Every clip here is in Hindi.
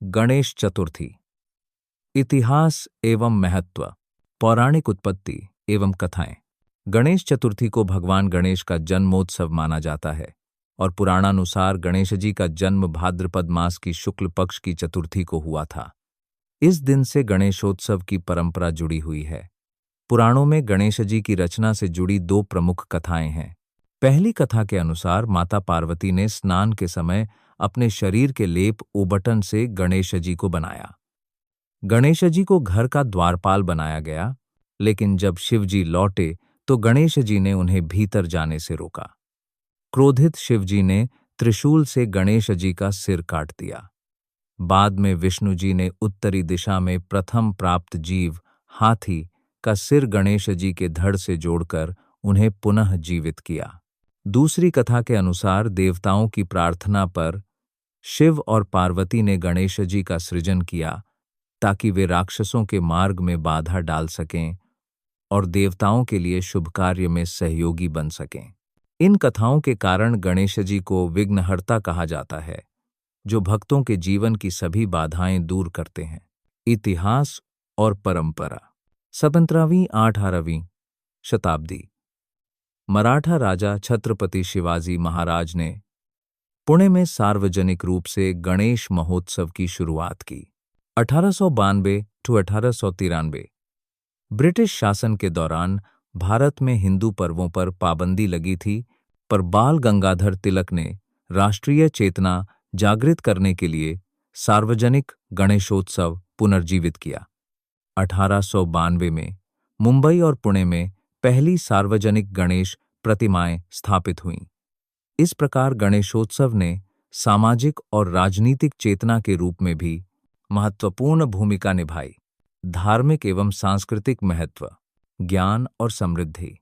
गणेश चतुर्थी। इतिहास एवं महत्व, पौराणिक उत्पत्ति एवं कथाएं। गणेश चतुर्थी को भगवान गणेश का जन्मोत्सव माना जाता है और पुराणानुसार गणेश जी का जन्म भाद्रपद मास की शुक्ल पक्ष की चतुर्थी को हुआ था। इस दिन से गणेशोत्सव की परंपरा जुड़ी हुई है। पुराणों में गणेश जी की रचना से जुड़ी दो प्रमुख कथाएं हैं। पहली कथा के अनुसार माता पार्वती ने स्नान के समय अपने शरीर के लेप ओबटन से गणेश जी को बनाया। गणेश जी को घर का द्वारपाल बनाया गया, लेकिन जब शिव जी लौटे तो गणेश जी ने उन्हें भीतर जाने से रोका। क्रोधित शिव जी ने त्रिशूल से गणेश जी का सिर काट दिया। बाद में विष्णु जी ने उत्तरी दिशा में प्रथम प्राप्त जीव हाथी का सिर गणेश जी के धड़ से जोड़कर उन्हें पुनः जीवित किया। दूसरी कथा के अनुसार देवताओं की प्रार्थना पर शिव और पार्वती ने गणेश जी का सृजन किया ताकि वे राक्षसों के मार्ग में बाधा डाल सकें और देवताओं के लिए शुभ कार्य में सहयोगी बन सकें। इन कथाओं के कारण गणेश जी को विघ्नहर्ता कहा जाता है, जो भक्तों के जीवन की सभी बाधाएं दूर करते हैं। इतिहास और परंपरा। 17वीं-18वीं शताब्दी। मराठा राजा छत्रपति शिवाजी महाराज ने पुणे में सार्वजनिक रूप से गणेश महोत्सव की शुरुआत की। 1892-1893 ब्रिटिश शासन के दौरान भारत में हिंदू पर्वों पर पाबंदी लगी थी, पर बाल गंगाधर तिलक ने राष्ट्रीय चेतना जागृत करने के लिए सार्वजनिक गणेशोत्सव पुनर्जीवित किया। 1892 में मुंबई और पुणे में पहली सार्वजनिक गणेश प्रतिमाएं स्थापित हुईं। इस प्रकार गणेशोत्सव ने सामाजिक और राजनीतिक चेतना के रूप में भी महत्वपूर्ण भूमिका निभाई। धार्मिक एवं सांस्कृतिक महत्व, ज्ञान और समृद्धि।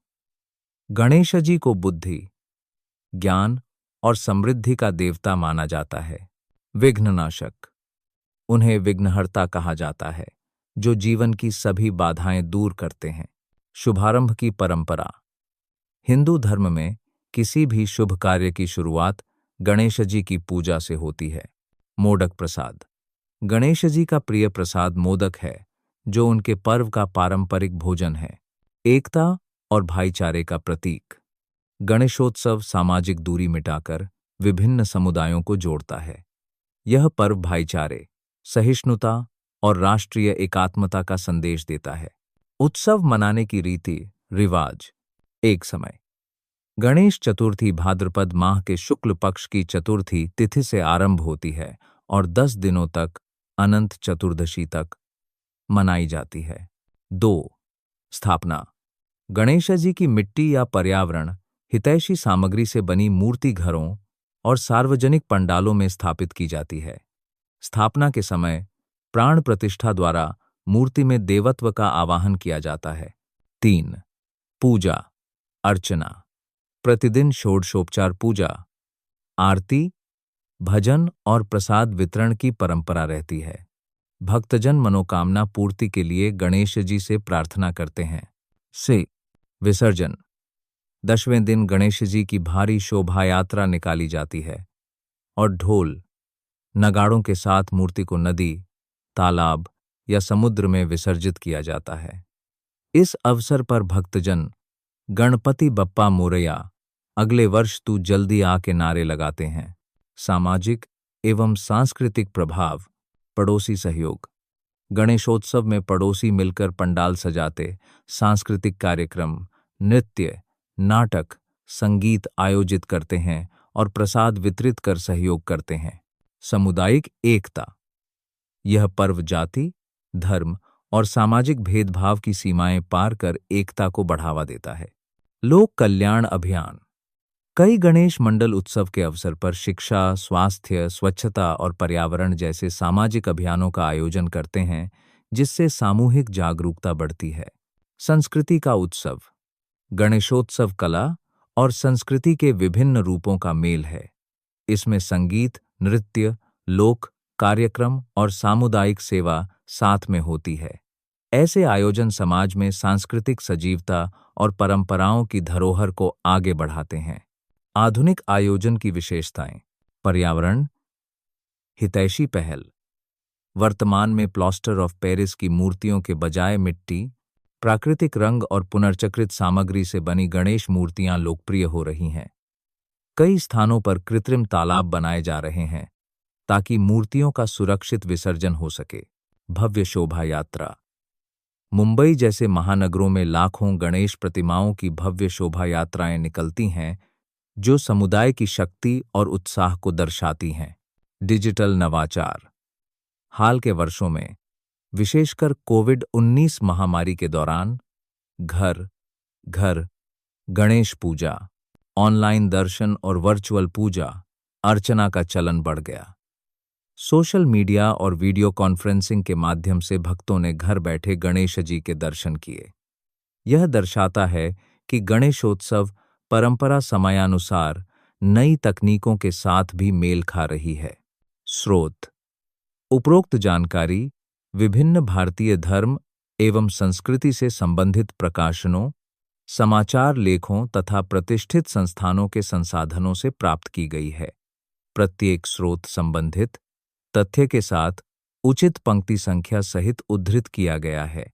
गणेश जी को बुद्धि, ज्ञान और समृद्धि का देवता माना जाता है। विघ्ननाशक, उन्हें विघ्नहर्ता कहा जाता है, जो जीवन की सभी बाधाएं दूर करते हैं। शुभारंभ की परंपरा। हिंदू धर्म में किसी भी शुभ कार्य की शुरुआत गणेश जी की पूजा से होती है। मोदक प्रसाद। गणेश जी का प्रिय प्रसाद मोदक है, जो उनके पर्व का पारंपरिक भोजन है। एकता और भाईचारे का प्रतीक। गणेशोत्सव सामाजिक दूरी मिटाकर विभिन्न समुदायों को जोड़ता है। यह पर्व भाईचारे, सहिष्णुता और राष्ट्रीय एकात्मता का संदेश देता है। उत्सव मनाने की रीति रिवाज। एक समय गणेश चतुर्थी भाद्रपद माह के शुक्ल पक्ष की चतुर्थी तिथि से आरंभ होती है और 10 दिनों तक अनंत चतुर्दशी तक मनाई जाती है। 2. स्थापना। गणेश जी की मिट्टी या पर्यावरण हितैषी सामग्री से बनी मूर्ति घरों और सार्वजनिक पंडालों में स्थापित की जाती है। स्थापना के समय प्राण प्रतिष्ठा द्वारा मूर्ति में देवत्व का आवाहन किया जाता है। 3. पूजा अर्चना। प्रतिदिन षोडशोपचार पूजा, आरती, भजन और प्रसाद वितरण की परंपरा रहती है। भक्तजन मनोकामना पूर्ति के लिए गणेश जी से प्रार्थना करते हैं। से विसर्जन। 10वें दिन गणेश जी की भारी शोभा यात्रा निकाली जाती है और ढोल नगाड़ों के साथ मूर्ति को नदी, तालाब या समुद्र में विसर्जित किया जाता है। इस अवसर पर भक्तजन गणपति बप्पा मोरया, अगले वर्ष तू जल्दी आ के नारे लगाते हैं। सामाजिक एवं सांस्कृतिक प्रभाव। पड़ोसी सहयोग। गणेशोत्सव में पड़ोसी मिलकर पंडाल सजाते, सांस्कृतिक कार्यक्रम, नृत्य, नाटक, संगीत आयोजित करते हैं और प्रसाद वितरित कर सहयोग करते हैं। सामुदायिक एकता। यह पर्व जाति, धर्म और सामाजिक भेदभाव की सीमाएं पार कर एकता को बढ़ावा देता है। लोक कल्याण अभियान। कई गणेश मंडल उत्सव के अवसर पर शिक्षा, स्वास्थ्य, स्वच्छता और पर्यावरण जैसे सामाजिक अभियानों का आयोजन करते हैं, जिससे सामूहिक जागरूकता बढ़ती है। संस्कृति का उत्सव। गणेशोत्सव कला और संस्कृति के विभिन्न रूपों का मेल है। इसमें संगीत, नृत्य, लोक कार्यक्रम और सामुदायिक सेवा साथ में होती है। ऐसे आयोजन समाज में सांस्कृतिक सजीवता और परंपराओं की धरोहर को आगे बढ़ाते हैं। आधुनिक आयोजन की विशेषताएं। पर्यावरण हितैषी पहल। वर्तमान में प्लास्टर ऑफ पेरिस की मूर्तियों के बजाय मिट्टी, प्राकृतिक रंग और पुनर्चक्रित सामग्री से बनी गणेश मूर्तियां लोकप्रिय हो रही हैं। कई स्थानों पर कृत्रिम तालाब बनाए जा रहे हैं ताकि मूर्तियों का सुरक्षित विसर्जन हो सके। भव्य शोभा यात्रा। मुंबई जैसे महानगरों में लाखों गणेश प्रतिमाओं की भव्य शोभा यात्राएं निकलती हैं, जो समुदाय की शक्ति और उत्साह को दर्शाती हैं। डिजिटल नवाचार। हाल के वर्षों में, विशेषकर कोविड-19 महामारी के दौरान, घर घर गणेश पूजा, ऑनलाइन दर्शन और वर्चुअल पूजा अर्चना का चलन बढ़ गया। सोशल मीडिया और वीडियो कॉन्फ्रेंसिंग के माध्यम से भक्तों ने घर बैठे गणेश जी के दर्शन किए। यह दर्शाता है कि गणेशोत्सव परंपरा समयानुसार नई तकनीकों के साथ भी मेल खा रही है। स्रोत: उपरोक्त जानकारी विभिन्न भारतीय धर्म एवं संस्कृति से संबंधित प्रकाशनों, समाचार लेखों तथा प्रतिष्ठित संस्थानों के संसाधनों से प्राप्त की गई है। प्रत्येक स्रोत संबंधित तथ्य के साथ उचित पंक्ति संख्या सहित उद्धृत किया गया है।